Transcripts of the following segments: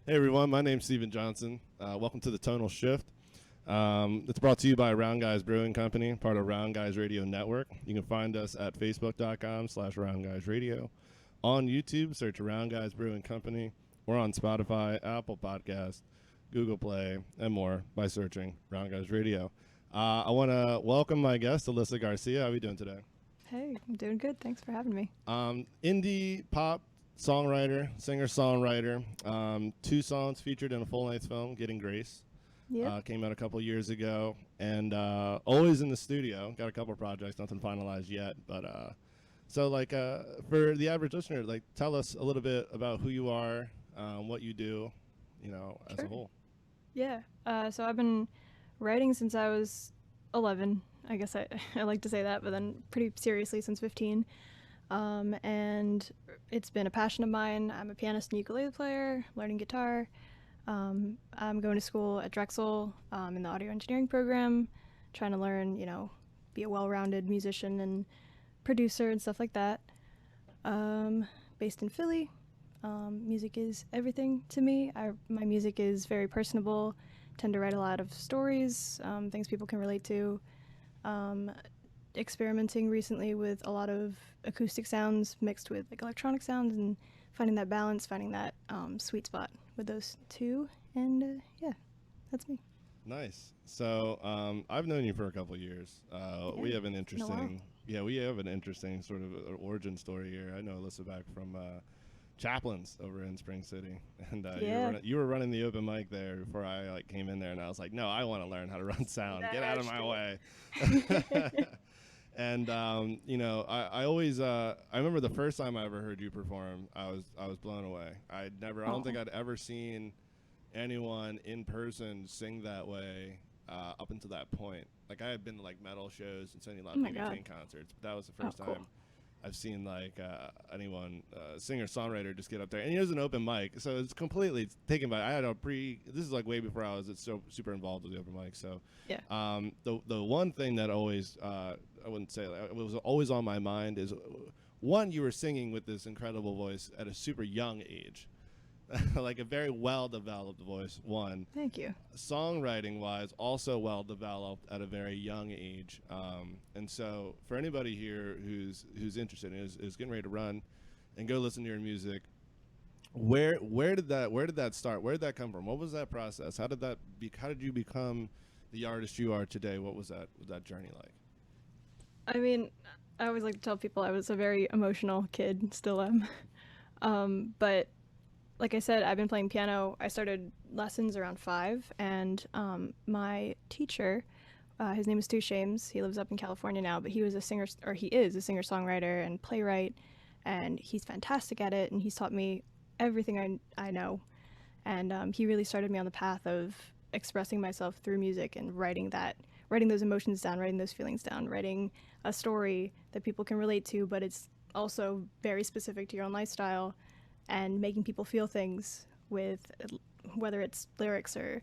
Hey everyone, my name's Steven Johnson. Welcome to the Tonal Shift. It's brought to you by Round Guys Brewing Company, part of Round Guys Radio Network. You can find us at facebook.com/Round Guys Radio. On YouTube, search Round Guys Brewing Company. We're on Spotify, Apple Podcasts, Google Play, and more by searching Round Guys Radio. I want to welcome my guest, Alyssa Garcia. How are you doing today? Hey, I'm doing good. Thanks for having me. Indie pop songwriter, singer-songwriter. 2 songs featured in a full-length film, Getting Grace. Yeah. Came out a couple years ago, and always in the studio. Got a couple projects, nothing finalized yet. But for the average listener, tell us a little bit about who you are, what you do, as a whole. Yeah. So I've been writing since I was 11. I guess I like to say that, but then pretty seriously since 15. And it's been a passion of mine. I'm a pianist and ukulele player, learning guitar. I'm going to school at Drexel in the audio engineering program, trying to learn, be a well-rounded musician and producer and stuff like that. Based in Philly. Music is everything to me. My music is very personable. Tend to write a lot of stories, things people can relate to. Experimenting recently with a lot of acoustic sounds mixed with electronic sounds and finding that balance, finding that sweet spot with those two. And that's me. Nice. So I've known you for a couple years. We have an interesting, sort of origin story here. I know Alyssa back from Chaplin's over in Spring City, and you were running the open mic there before I came in there, and I was like, no, I want to learn how to run sound. Get out of my way. And I always I remember the first time I ever heard you perform, I was blown away. I don't think I'd ever seen anyone in person sing that way up until that point. I had been to metal shows and seen a lot of Baby King concerts, but that was the first time I've seen anyone singer-songwriter just get up there, and it was an open mic, so it's completely taken by. I had this is way before I was so super involved with the open mic. So yeah. The one thing that always I wouldn't say it was always on my mind is one, you were singing with this incredible voice at a super young age. A very well-developed voice, one. Thank you. Songwriting-wise, also well-developed at a very young age. And so for anybody here who's interested and is getting ready to run and go listen to your music, where did that start? Where did that come from? What was that process? How did you become the artist you are today? What was that journey like? I mean, I always like to tell people I was a very emotional kid, still am. But like I said, I've been playing piano. I started lessons around 5, and my teacher, his name is Stu Shames. He lives up in California now, but he is a singer-songwriter and playwright, and he's fantastic at it, and he's taught me everything I know. And he really started me on the path of expressing myself through music and writing those emotions down, writing those feelings down, writing a story that people can relate to, but it's also very specific to your own lifestyle, and making people feel things with whether it's lyrics or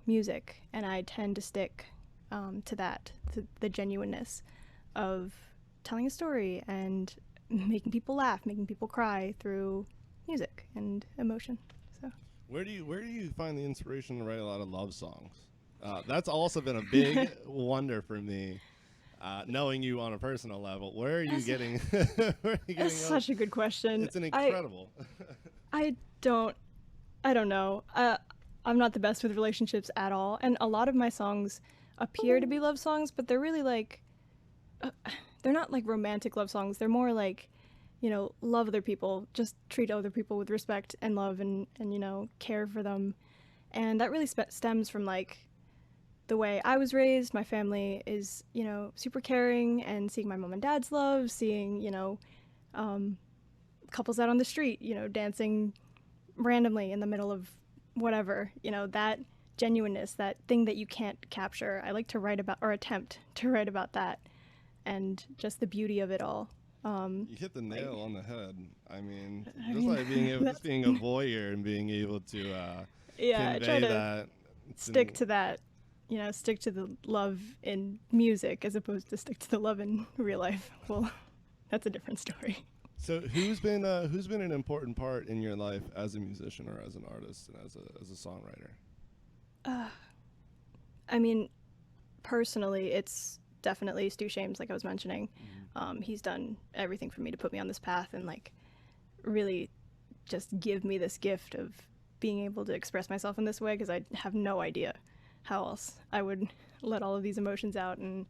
music. And I tend to stick to that, to the genuineness of telling a story and making people laugh, making people cry through music and emotion. So where do you find the inspiration to write a lot of love songs? That's also been a big wonder for me, knowing you on a personal level. Where are you getting? That's such a good question. It's an incredible. I don't know. I'm not the best with relationships at all, and a lot of my songs appear to be love songs, but they're really they're not romantic love songs. They're more love other people, just treat other people with respect and love, and care for them, and that really stems from the way I was raised. My family is, super caring, and seeing my mom and dad's love, seeing, couples out on the street, dancing randomly in the middle of whatever, that genuineness, that thing that you can't capture. I like to write about, or attempt to write about that, and just the beauty of it all. You hit the nail on the head. I mean, being a voyeur and being able to I try to that. Stick to that. Stick to the love in music as opposed to stick to the love in real life. Well, that's a different story. So who's been an important part in your life as a musician or as an artist and as a songwriter? Uh, I mean, personally, it's definitely Stu Shames, like I was mentioning. He's done everything for me to put me on this path and like really just give me this gift of being able to express myself in this way because I have no idea how else I would let all of these emotions out and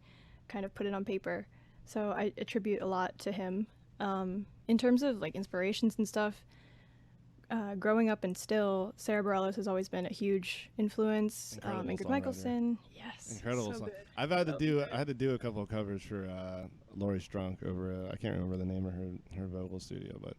kind of put it on paper. So I attribute a lot to him. In terms of like inspirations and stuff, growing up and still, Sarah Bareilles has always been a huge influence. Incredible Ingrid songwriter. Michaelson, yes, Incredible so song. good. I've had to do I had to do a couple of covers for Laurie Strunk over I can't remember the name of her vocal studio, but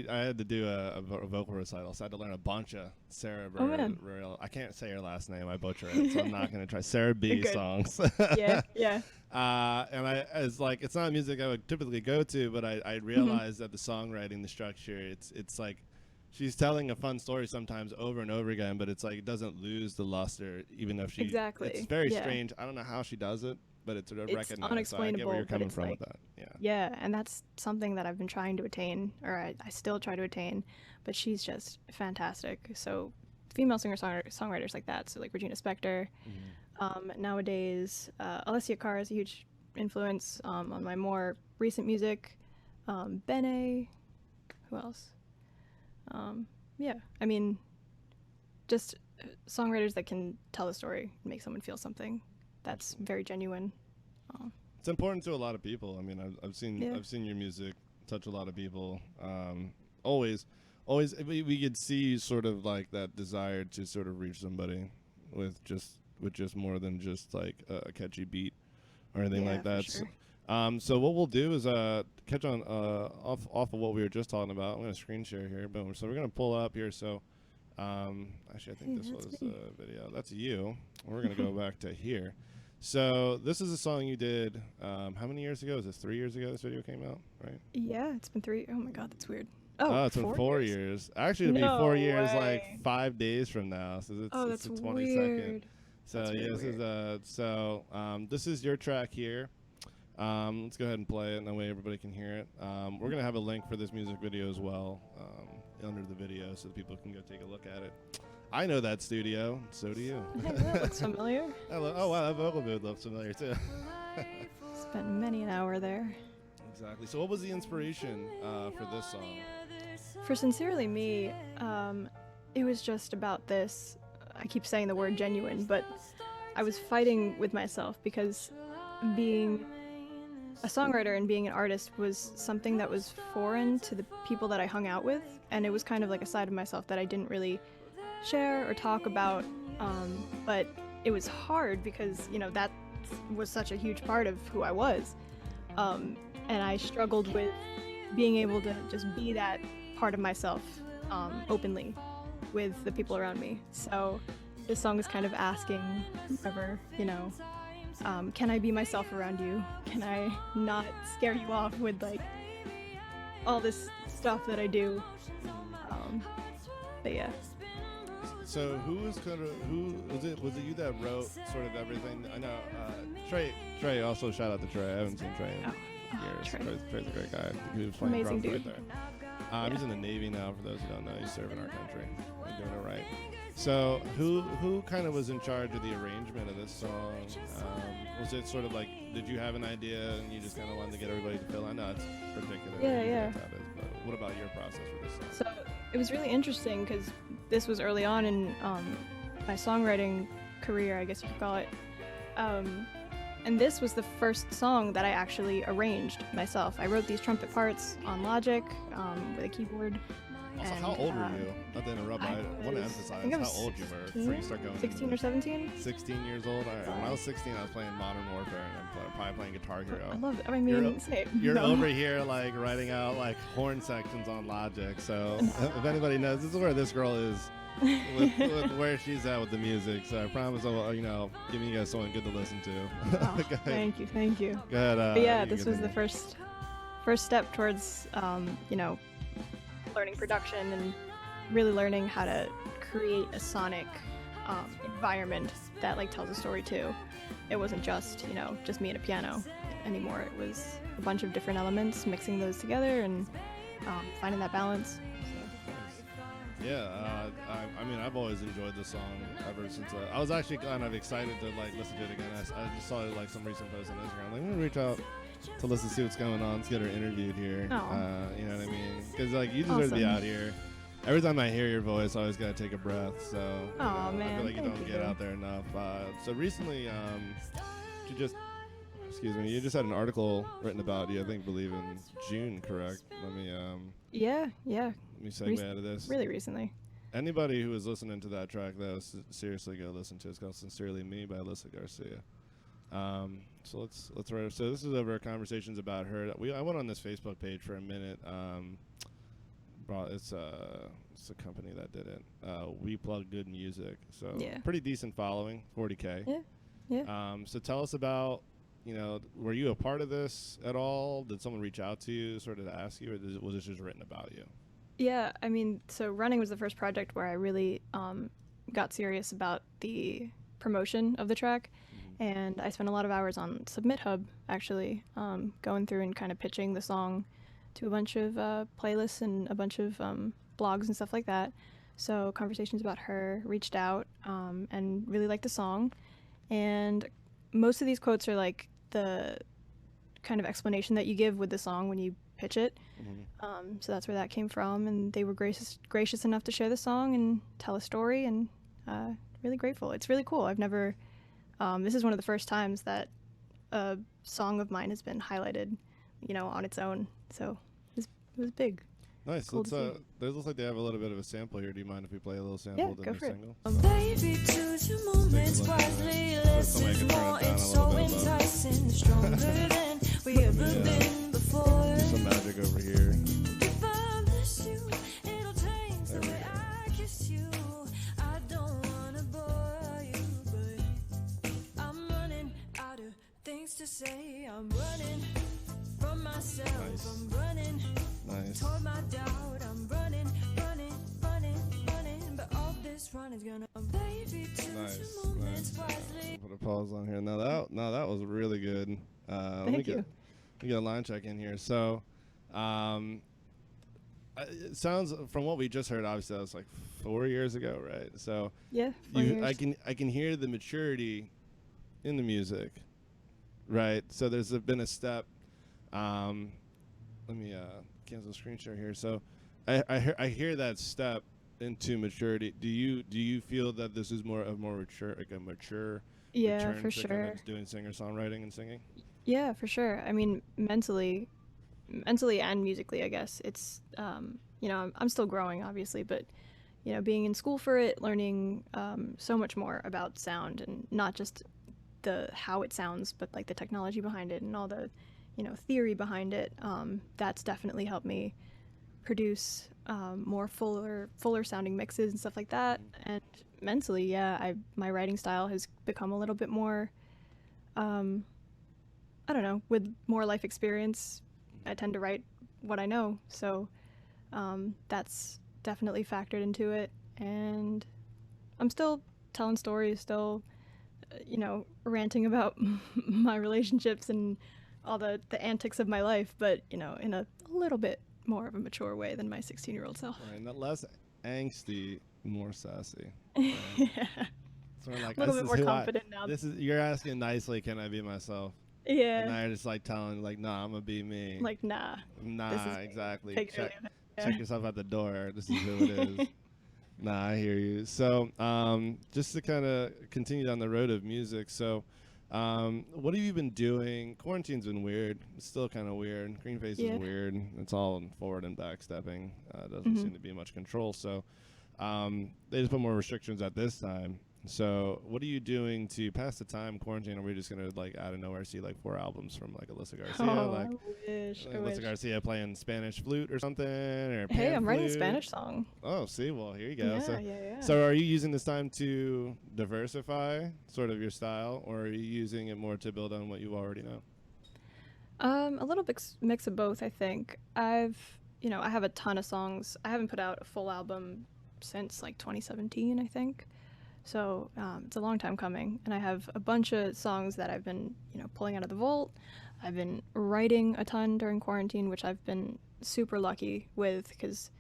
I had to do a vocal recital, so I had to learn a bunch of Sarah Bareilles. I can't say her last name, I butcher it, so I'm not going to try. Sarah B songs. Yeah, yeah. And it's like it's not music I would typically go to, but I realized that the songwriting, the structure, it's like she's telling a fun story sometimes over and over again, but it's like it doesn't lose the luster, even if she. Exactly. It's very strange. I don't know how she does it, but it's recognized. Unexplainable. So I get where you're coming from like, with that. Yeah. Yeah, and that's something that I've been trying to attain, or I still try to attain, but she's just fantastic. So female singer-songwriters like that, so like Regina Spektor. Nowadays, Alessia Cara is a huge influence on my more recent music. Bene, who else? Yeah, I mean, just songwriters that can tell a story and make someone feel something. That's very genuine. It's important to a lot of people. I mean, I've seen your music touch a lot of people. Always, we could see sort of like that desire to sort of reach somebody with just more than just like a catchy beat or anything like that. Sure. So what we'll do is catch on off of what we were just talking about. I'm going to screen share here. Boom. So we're going to pull up here. So actually, I think this was a video. That's you. We're going to go back to here. So this is a song you did how many years ago? Is this 3 years ago this video came out, right? Yeah, it's been 3. Oh my god, that's weird. It's been 4 years. Actually, it'll be 4 years like 5 days from now. So it's the 22nd. Weird. So that's yeah, weird. this is your track here. Let's go ahead and play it, and that way everybody can hear it. We're gonna have a link for this music video as well under the video, so that people can go take a look at it. I know that studio. So do you. Hey, that looks familiar. Oh wow, that vocal booth looks familiar too. Spent many an hour there. Exactly. So what was the inspiration for this song? For Sincerely Me, it was just about this. I keep saying the word genuine, but I was fighting with myself because being a songwriter and being an artist was something that was foreign to the people that I hung out with, and it was kind of like a side of myself that I didn't really share or talk about, but it was hard because, you know, that was such a huge part of who I was, and I struggled with being able to just be that part of myself openly with the people around me. So this song is kind of asking whoever, you know, can I be myself around you? Can I not scare you off with like all this stuff that I do? But yeah. So who was it you that wrote sort of everything? I know Trey also, shout out to Trey. I haven't seen Trey in years. Trey's a great guy. He was playing amazing drums dude. right there. He's in the Navy now, for those who don't know. He's serving our country. He's doing it right. So who kind of was in charge of the arrangement of this song? Was it sort of like, did you have an idea and you just kind of wanted to get everybody to fill in? I know it's particular. Yeah. But what about your process for this song? So it was really interesting because this was early on in my songwriting career, I guess you could call it. And this was the first song that I actually arranged myself. I wrote these trumpet parts on Logic with a keyboard. Also, how old were you? Not to interrupt, but I want to emphasize how old you were before you start going. 16 or 17? 16 years old? All right. When I was 16, I was playing Modern Warfare, and I'm probably playing Guitar Hero. I love it. I mean, you're over here, like, writing out, like, horn sections on Logic. So if anybody knows, this is where this girl is with where she's at with the music. So I promise I'll, giving you guys something good to listen to. Oh, thank you. Go ahead. But yeah, this was the first step towards, learning production and really learning how to create a sonic environment that like tells a story too. It wasn't just me and a piano. anymore. It was a bunch of different elements, mixing those together and finding that balance. Yeah, I mean, I've always enjoyed the song ever since. I was actually kind of excited to like listen to it again. I just saw like some recent posts on Instagram. Like, I'm gonna reach out to Alyssa, see what's going on. Let's get her interviewed here. You know what I mean? Because like you deserve to be out here. Every time I hear your voice, I always gotta take a breath. So man, I feel like you don't get out there enough. So recently, you just had an article written about you. I believe in June, correct? Let me Yeah. Let me segue out of this. Really recently. Anybody who is listening to that track, though, seriously go listen to it. It's called "Sincerely Me" by Alyssa Garcia. So let's write. So this is over conversations about her. I went on this Facebook page for a minute. It's a company that did it. We Plug Good Music. So pretty decent following, 40K. Yeah. So tell us about. Were you a part of this at all? Did someone reach out to you, sort of to ask you, or was this just written about you? Yeah, I mean, so Running was the first project where I really got serious about the promotion of the track, and I spent a lot of hours on Submit Hub, actually, going through and kind of pitching the song to a bunch of playlists and a bunch of blogs and stuff like that. So Conversations About Her reached out and really liked the song, and most of these quotes are like the kind of explanation that you give with the song when you pitch it. So that's where that came from, and they were gracious enough to share the song and tell a story, and really grateful. It's really cool. I've never this is one of the first times that a song of mine has been highlighted, on its own, so it was big. Nice. Cool They look like they have a little bit of a sample here. Do you mind if we play a little sample of their single? Baby, choose your moments wisely. Less is more. It's so enticing, stronger than we ever been before. Some magic over here. If I miss you, it'll change the way I kiss you. I don't wanna bore you, but I'm running out of things to say. I'm running from myself. Nice. I'm running. Nice. Toward my doubt, I'm running, but all this running's gonna baby Nice. Put a pause on here. Now that was really good. Let me get a line check in here. So, it sounds from what we just heard. Obviously, that was like 4 years ago, right? So Yeah, 4 years. I can hear the maturity in the music, right? So there's been a step. Let me cancel screen share here. So I hear that step into maturity. Do you feel that this is more mature, like a mature return for to sure. kind of doing singer-songwriting and singing? Yeah, for sure. I mean, mentally and musically, I guess it's I'm still growing, obviously, but being in school for it, learning so much more about sound, and not just the how it sounds, but like the technology behind it and all the theory behind it. That's definitely helped me produce more fuller sounding mixes and stuff like that. And mentally, my writing style has become a little bit more, I don't know, with more life experience. I tend to write what I know, so that's definitely factored into it. And I'm still telling stories, still ranting about my relationships and all the antics of my life, but in a little bit more of a mature way than my 16-year-old self. Right, not less angsty, more sassy. Right? Yeah. So we're like, A little bit more confident now. You're asking nicely, can I be myself? Yeah. And I just like telling like, nah, I'm gonna be me. Like, nah. Nah, exactly. Check Check yourself at the door. This is who it is. Nah, I hear you. So, just to kind of continue down the road of music. So, what have you been doing? Quarantine's been weird. It's still kind of weird. Green Face is weird. It's all forward and backstepping. Doesn't seem to be much control. So, they just put more restrictions at this time. So, what are you doing to pass the time quarantine? Are we just gonna like out of nowhere see like 4 albums from like Alyssa Garcia? I wish. Alyssa Garcia playing Spanish flute or something? Or Hey, pan I'm writing a flute? Spanish song. Oh, see, well, here you go. Yeah. So are you using this time to diversify sort of your style, or are you using it more to build on what you already know? A little mix of both, I think. I have a ton of songs. I haven't put out a full album since like 2017, I think. So it's a long time coming, and I have a bunch of songs that I've been, pulling out of the vault, I've been writing a ton during quarantine, which I've been super lucky with because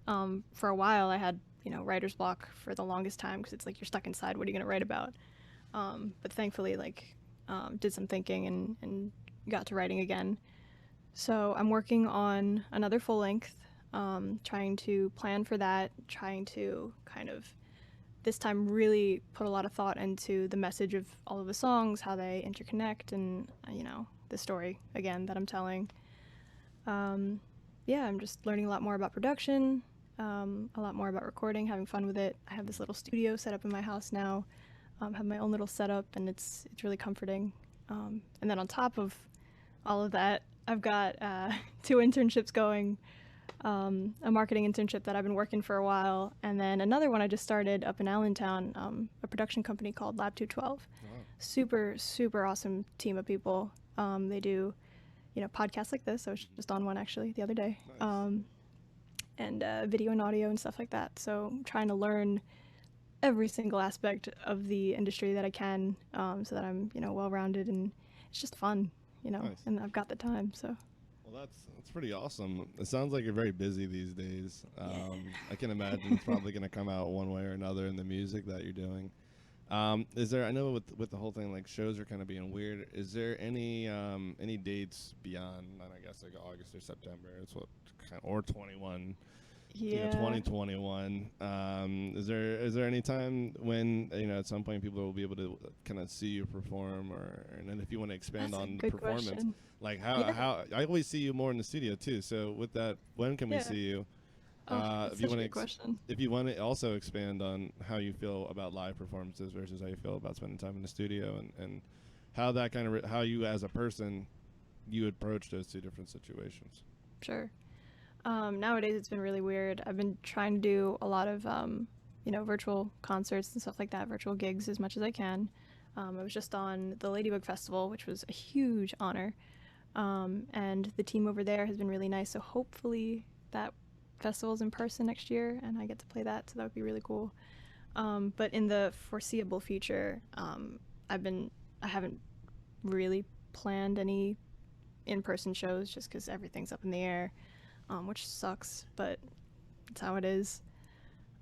for a while I had, writer's block for the longest time because it's like you're stuck inside. What are you going to write about? But thankfully, did some thinking and got to writing again. So I'm working on another full length, trying to plan for that, trying to kind of this time really put a lot of thought into the message of all of the songs, how they interconnect, and the story again that I'm telling. Yeah, I'm just learning a lot more about production, a lot more about recording, having fun with it. I have this little studio set up in my house now. Have my own little setup, and it's really comforting. And then on top of all of that, I've got 2 internships going. A marketing internship that I've been working for a while, and then another one I just started up in Allentown, a production company called Lab 212. Wow. Super, super awesome team of people. They do, podcasts like this. I was just on one actually the other day. Nice. And video and audio and stuff like that. So I'm trying to learn every single aspect of the industry that I can, so that I'm, well-rounded, and it's just fun, Nice. and I've got the time, so. Well, that's pretty awesome. It sounds like you're very busy these days. I can imagine it's probably going to come out one way or another in the music that you're doing. Is there? I know with the whole thing, like shows are kind of being weird. Is there any dates beyond? I guess like August or September. It's what or 21. Yeah. 2021. Is there any time when at some point people will be able to kind of see you perform, and then if you want to expand That's a on good performance, question. like how I always see you more in the studio too. So with that, when can we Yeah. see you? That's If you such a want good question. if you want to also expand on how you feel about live performances versus how you feel about spending time in the studio, and how that kind of how you as a person you approach those two different situations. Sure. Nowadays it's been really weird. I've been trying to do a lot of, virtual concerts and stuff like that, virtual gigs as much as I can. I was just on the Ladybug Festival, which was a huge honor. And the team over there has been really nice. So hopefully that festival's in person next year and I get to play that. So that would be really cool. But in the foreseeable future, I haven't really planned any in-person shows just because everything's up in the air. Which sucks, but it's how it is.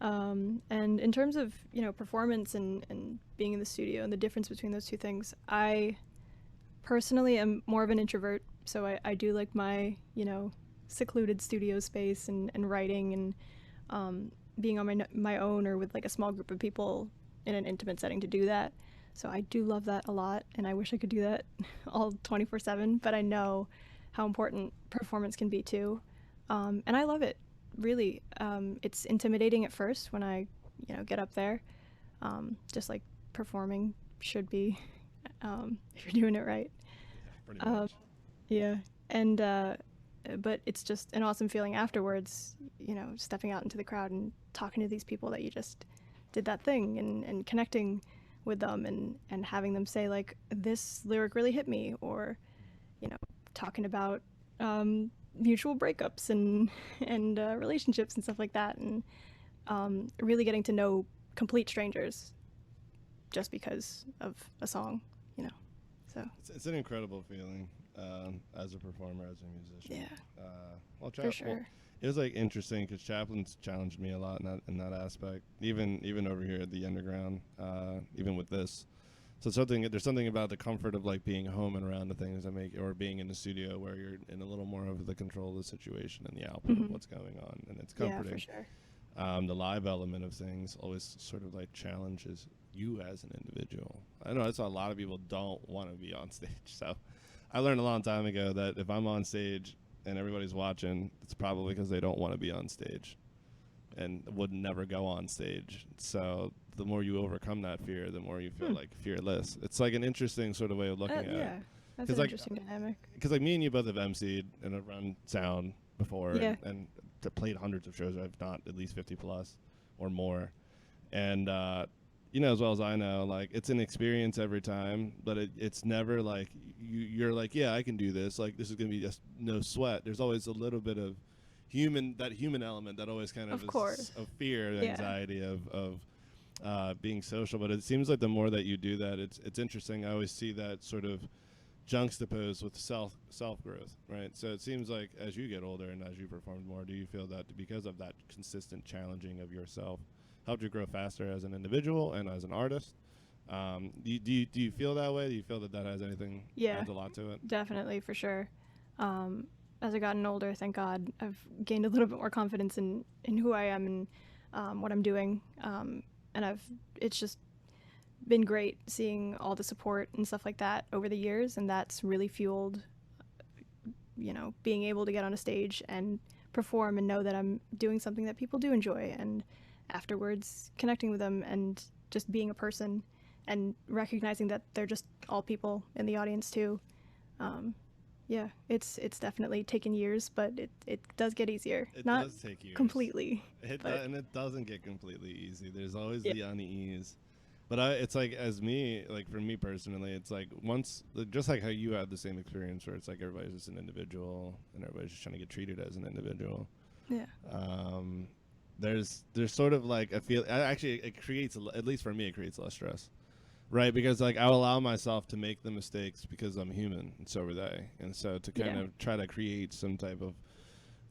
And in terms of, performance and being in the studio and the difference between those two things, I personally am more of an introvert, so I do like my, secluded studio space and writing and being on my own or with like a small group of people in an intimate setting to do that. So I do love that a lot, and I wish I could do that all 24/7, but I know how important performance can be too. And I love it, really. It's intimidating at first when I, get up there, just like performing should be, if you're doing it right. Yeah, pretty much. Yeah, and but it's just an awesome feeling afterwards, stepping out into the crowd and talking to these people that you just did that thing, and connecting with them, and having them say like, this lyric really hit me, or, talking about mutual breakups and relationships and stuff like that, and really getting to know complete strangers just because of a song, so It's an incredible feeling as a performer, as a musician. yeah, Well, for sure. Well, it was like interesting because Chaplin's challenged me a lot in that aspect, even over here at the underground, even with this. So there's something about the comfort of like being home and around the things that make, or being in the studio where you're in a little more of the control of the situation and the output of what's going on, and it's comforting. Yeah, for sure. The live element of things always sort of like challenges you as an individual. I know that's why a lot of people don't want to be on stage. So I learned a long time ago that if I'm on stage and everybody's watching, it's probably because they don't want to be on stage and would never go on stage. So the more you overcome that fear, the more you feel like fearless. It's like an interesting sort of way of looking at it. Yeah, that's 'Cause, an like, interesting dynamic. Because like me and you both have emceed and have run sound before, Yeah. and played hundreds of shows, if not at least 50 plus or more. And as well as I know, like it's an experience every time, but it's never like you're like, yeah, I can do this. Like this is gonna be just no sweat. There's always a little bit of human element that always kind of is course. of fear, Yeah. anxiety of being social. But it seems like the more that you do that, it's interesting. I always see that sort of juxtaposed with self growth, right? So it seems like as you get older and as you perform more, do you feel that because of that consistent challenging of yourself helped you grow faster as an individual and as an artist? Do you feel that way? Do you feel that has anything Yeah. adds a lot to it? Definitely, for sure. As I've gotten older, thank God, I've gained a little bit more confidence in who I am and what I'm doing. And it's just been great seeing all the support and stuff like that over the years, and that's really fueled, being able to get on a stage and perform and know that I'm doing something that people do enjoy, and afterwards connecting with them and just being a person and recognizing that they're just all people in the audience too. Yeah, it's definitely taken years, but it does get easier. It Not does take years. completely. And it doesn't get completely easy. There's always Yeah. the unease. But it's like, as me, like for me personally, it's like once, just like how you had the same experience where it's like everybody's just an individual and everybody's just trying to get treated as an individual. Yeah. There's sort of like a feel, actually it creates, at least for me, it creates less stress. Right, because like I'll allow myself to make the mistakes because I'm human, and so are they. And so to kind of try to create some type of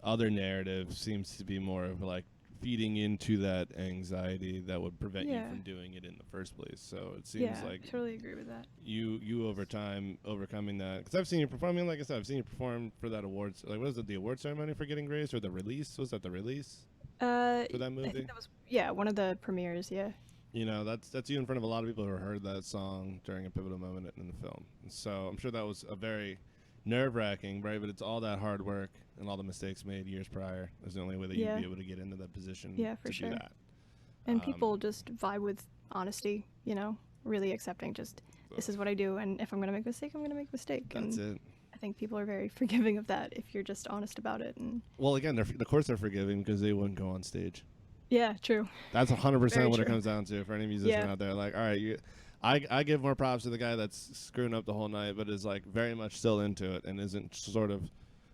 other narrative seems to be more of like feeding into that anxiety that would prevent you from doing it in the first place. So it seems like I totally agree with that. you over time overcoming that, because I've seen you perform. I mean, like I said, I've seen you perform for that awards. Like, what was it, the award ceremony for Getting Grace, or the release? Was that the release for that movie? I think that was one of the premieres. Yeah. That's you in front of a lot of people who heard that song during a pivotal moment in the film. And so I'm sure that was a very nerve-wracking, right? But it's all that hard work and all the mistakes made years prior is the only way that you'd be able to get into that position for to sure. do that. And people just vibe with honesty, really accepting just this is what I do, and if I'm going to make a mistake, I'm going to make a mistake. That's it. I think people are very forgiving of that if you're just honest about it. And well, again, of course they're forgiving because they wouldn't go on stage. Yeah, true. That's 100% Very what it true. comes down to for any musician out there. Like, all right, I give more props to the guy that's screwing up the whole night, but is like very much still into it and isn't sort of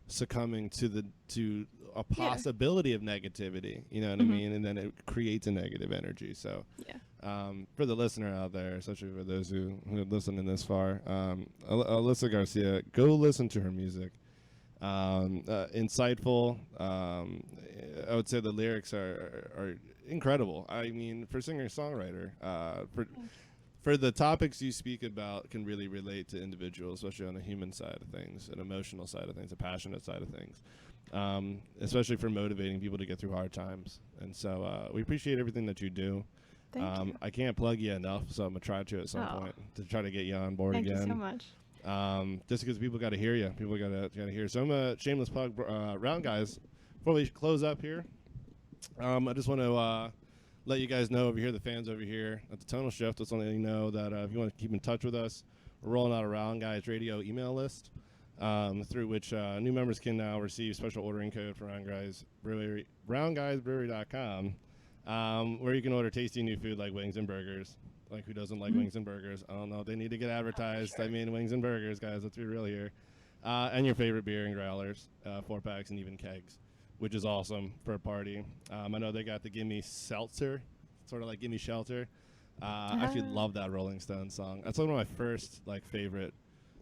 succumbing to a possibility of negativity. You know what I mean? And then it creates a negative energy. So, for the listener out there, especially for those who are listening this far, Alyssa Garcia, go listen to her music. Insightful. I would say the lyrics are incredible. I mean, for singer-songwriter, for the topics you speak about can really relate to individuals, especially on the human side of things, an emotional side of things, a passionate side of things, especially for motivating people to get through hard times. And so we appreciate everything that you do. Thank you. I can't plug you enough, so I'm going to try to at some point to try to get you on board again. Thank you so much. Just because people got to hear you. People got to hear. So I'm a shameless plug, Round Guys. Before we close up here, I just want to let you guys know over here, the fans over here at the Tonal Shift, just want to let you know that if you want to keep in touch with us, we're rolling out a Round Guys radio email list through which new members can now receive special ordering code for Round Guys Brewery, roundguysbrewery.com, where you can order tasty new food like wings and burgers. Like, who doesn't like wings and burgers? I don't know. They need to get advertised. I mean, wings and burgers, guys. Let's be real here. And your favorite beer and growlers, 4-packs and even kegs, which is awesome for a party. I know they got the Gimme Seltzer, sort of like Gimme Shelter. I actually love that Rolling Stones song. That's one of my first favorite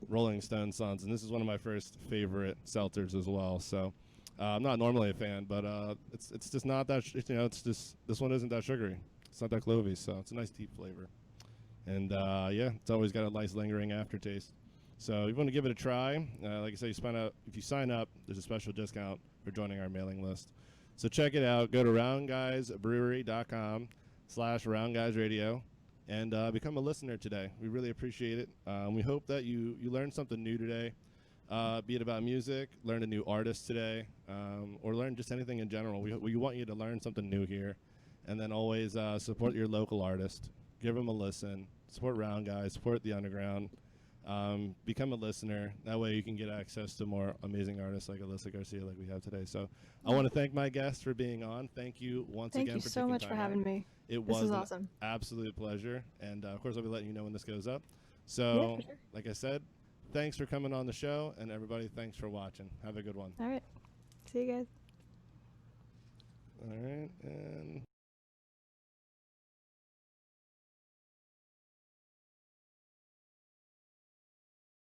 Rolling Stones songs, and this is one of my first favorite seltzers as well. So I'm not normally a fan, but it's just not that. It's just this one isn't that sugary. It's not that clovey, so it's a nice deep flavor. And it's always got a nice lingering aftertaste. So if you want to give it a try, like I say, if you sign up, there's a special discount for joining our mailing list. So check it out. Go to roundguysbrewery.com/roundguysradio and become a listener today. We really appreciate it. We hope that you learned something new today, be it about music, learn a new artist today, or learn just anything in general. We want you to learn something new here. And then always support your local artist. Give them a listen. Support Round Guys. Support the underground. Become a listener. That way you can get access to more amazing artists like Alyssa Garcia like we have today. So I want to thank my guests for being on. Thank you once again for taking time. Thank you so much for having me. It was an awesome. absolute pleasure. And, of course, I'll be letting you know when this goes up. So, for sure. Like I said, thanks for coming on the show. And, everybody, thanks for watching. Have a good one. All right. See you guys. All right. And...